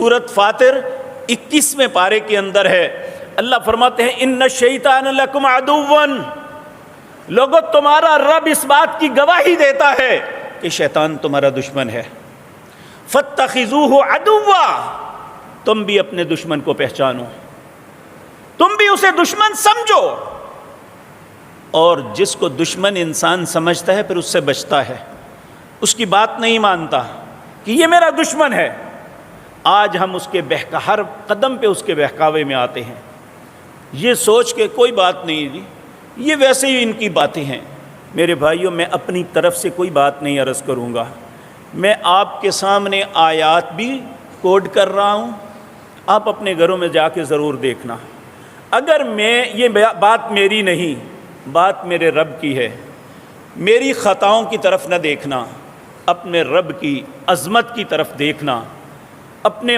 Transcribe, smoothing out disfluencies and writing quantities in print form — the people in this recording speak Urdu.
سورۃ فاطر 21ویں پارے کے اندر ہے، اللہ فرماتے ہیں ان الشیطان لکم عدو، لوگو تمہارا رب اس بات کی گواہی دیتا ہے کہ شیطان تمہارا دشمن ہے، فاتخذوہ عدوا، تم بھی اپنے دشمن کو پہچانو، تم بھی اسے دشمن سمجھو، اور جس کو دشمن انسان سمجھتا ہے پھر اس سے بچتا ہے، اس کی بات نہیں مانتا کہ یہ میرا دشمن ہے۔ آج ہم اس کے ہر قدم پہ اس کے بہکاوے میں آتے ہیں، یہ سوچ کے کوئی بات نہیں جی، یہ ویسے ہی ان کی باتیں ہیں۔ میرے بھائیوں، میں اپنی طرف سے کوئی بات نہیں عرض کروں گا، میں آپ کے سامنے آیات بھی کوڈ کر رہا ہوں، آپ اپنے گھروں میں جا کے ضرور دیکھنا۔ اگر یہ بات میری نہیں، بات میرے رب کی ہے، میری خطاؤں کی طرف نہ دیکھنا، اپنے رب کی عظمت کی طرف دیکھنا، اپنے